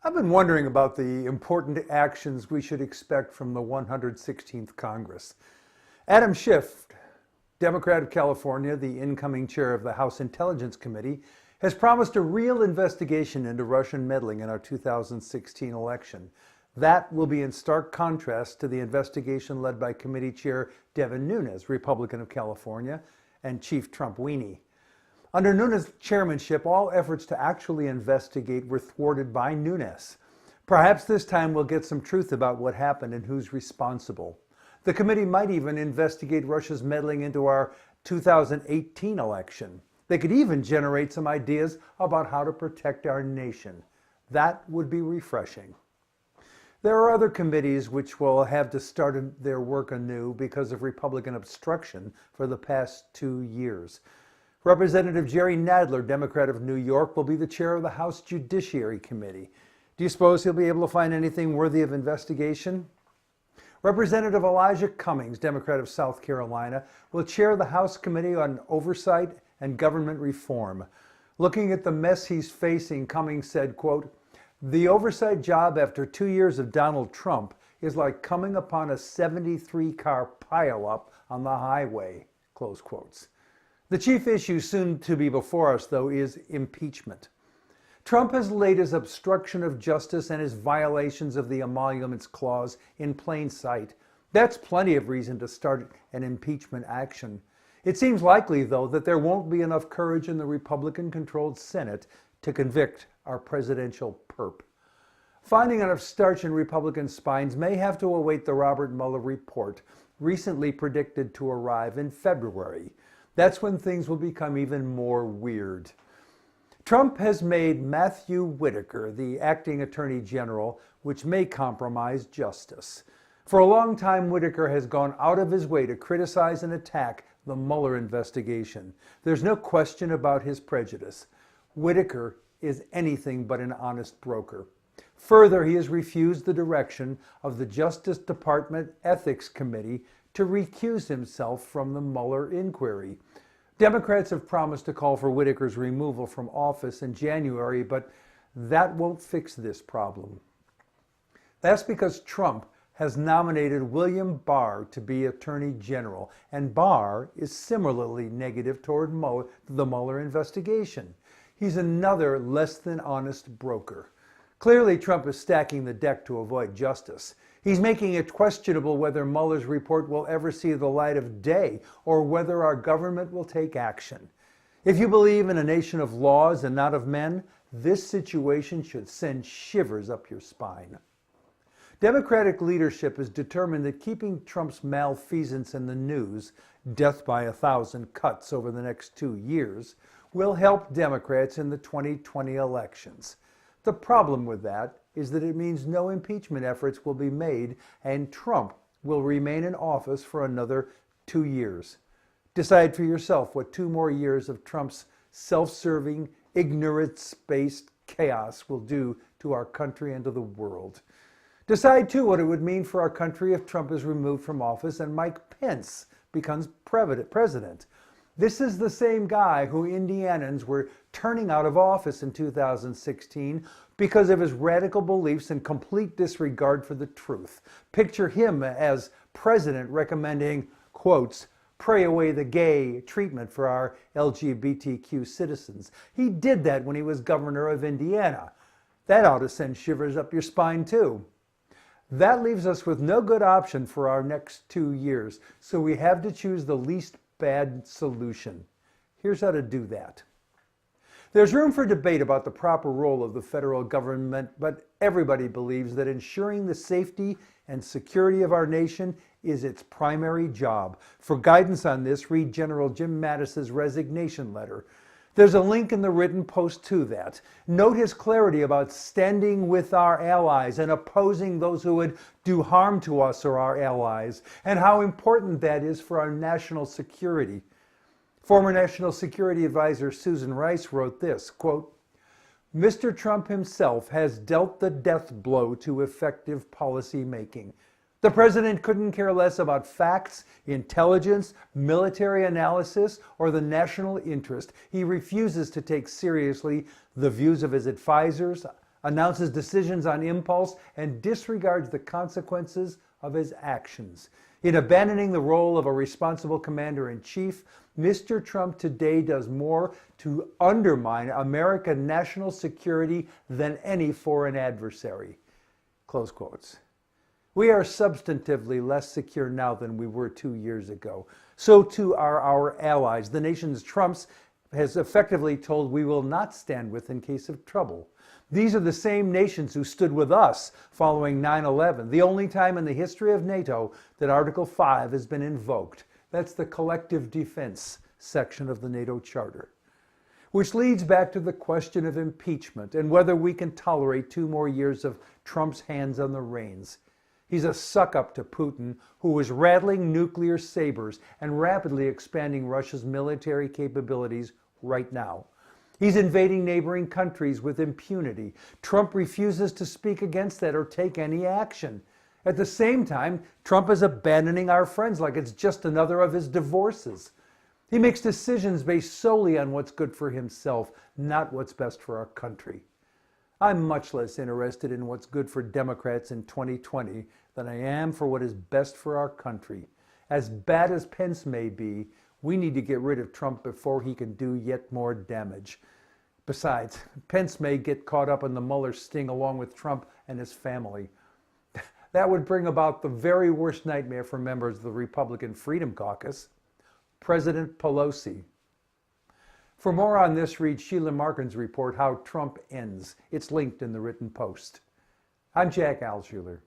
I've been wondering about the important actions we should expect from the 116th Congress. Adam Schiff, Democrat of California, the incoming chair of the House Intelligence Committee, has promised a real investigation into Russian meddling in our 2016 election. That will be in stark contrast to the investigation led by Committee Chair Devin Nunes, Republican of California, and Chief Trump weenie. Under Nunes' chairmanship, all efforts to actually investigate were thwarted by Nunes. Perhaps this time we'll get some truth about what happened and who's responsible. The committee might even investigate Russia's meddling into our 2018 election. They could even generate some ideas about how to protect our nation. That would be refreshing. There are other committees which will have to start their work anew because of Republican obstruction for the past 2 years. Representative Jerry Nadler, Democrat of New York, will be the chair of the House Judiciary Committee. Do you suppose he'll be able to find anything worthy of investigation? Representative Elijah Cummings, Democrat of South Carolina, will chair the House Committee on Oversight and Government Reform. Looking at the mess he's facing, Cummings said, quote, "The oversight job after 2 years of Donald Trump is like coming upon a 73-car pileup on the highway," close quotes. The chief issue soon to be before us, though, is impeachment. Trump has laid his obstruction of justice and his violations of the Emoluments Clause in plain sight. That's plenty of reason to start an impeachment action. It seems likely, though, that there won't be enough courage in the Republican-controlled Senate to convict our presidential perp. Finding enough starch in Republican spines may have to await the Robert Mueller report, recently predicted to arrive in February. That's when things will become even more weird. Trump has made Matthew Whitaker the acting attorney general, which may compromise justice. For a long time, Whitaker has gone out of his way to criticize and attack the Mueller investigation. There's no question about his prejudice. Whitaker is anything but an honest broker. Further, he has refused the direction of the Justice Department Ethics Committee to recuse himself from the Mueller inquiry. Democrats have promised to call for Whitaker's removal from office in January, but that won't fix this problem. That's because Trump has nominated William Barr to be Attorney General, and Barr is similarly negative toward the Mueller investigation. He's another less than honest broker. Clearly, Trump is stacking the deck to avoid justice. He's making it questionable whether Mueller's report will ever see the light of day or whether our government will take action. If you believe in a nation of laws and not of men, this situation should send shivers up your spine. Democratic leadership is determined that keeping Trump's malfeasance in the news, death by 1,000 cuts over the next 2 years, will help Democrats in the 2020 elections. The problem with that is that it means no impeachment efforts will be made and Trump will remain in office for another 2 years. Decide for yourself what 2 more years of Trump's self-serving, ignorance-based chaos will do to our country and to the world. Decide, too, what it would mean for our country if Trump is removed from office and Mike Pence becomes president. This is the same guy who Indianans were turning out of office in 2016 because of his radical beliefs and complete disregard for the truth. Picture him as president recommending, quotes, "pray away the gay" treatment for our LGBTQ citizens. He did that when he was governor of Indiana. That ought to send shivers up your spine, too. That leaves us with no good option for our next 2 years, so we have to choose the least bad solution. Here's how to do that. There's room for debate about the proper role of the federal government, but everybody believes that ensuring the safety and security of our nation is its primary job. For guidance on this, read General Jim Mattis's resignation letter. There's a link in the written post to that. Note his clarity about standing with our allies and opposing those who would do harm to us or our allies, and how important that is for our national security. Former National Security Advisor Susan Rice wrote this, quote, "Mr. Trump himself has dealt the death blow to effective policy making. The president couldn't care less about facts, intelligence, military analysis, or the national interest. He refuses to take seriously the views of his advisors announces decisions on impulse, and disregards the consequences of his actions. In abandoning the role of a responsible commander-in-chief, Mr. Trump today does more to undermine American national security than any foreign adversary. Close quotes. We are substantively less secure now than we were 2 years ago. So too are our allies. The nation's Trumps has effectively told we will not stand with in case of trouble. These are the same nations who stood with us following 9/11, the only time in the history of NATO that Article 5 has been invoked. That's the collective defense section of the NATO Charter. Which leads back to the question of impeachment and whether we can tolerate 2 more years of Trump's hands on the reins. He's a suck-up to Putin, who is rattling nuclear sabers and rapidly expanding Russia's military capabilities right now. He's invading neighboring countries with impunity. Trump refuses to speak against that or take any action. At the same time, Trump is abandoning our friends like it's just another of his divorces. He makes decisions based solely on what's good for himself, not what's best for our country. I'm much less interested in what's good for Democrats in 2020 than I am for what is best for our country. As bad as Pence may be, we need to get rid of Trump before he can do yet more damage. Besides, Pence may get caught up in the Mueller sting along with Trump and his family. That would bring about the very worst nightmare for members of the Republican Freedom Caucus, President Pelosi. For more on this, read Sheila Markin's report, How Trump Ends. It's linked in the written post. I'm Jack Alshuler.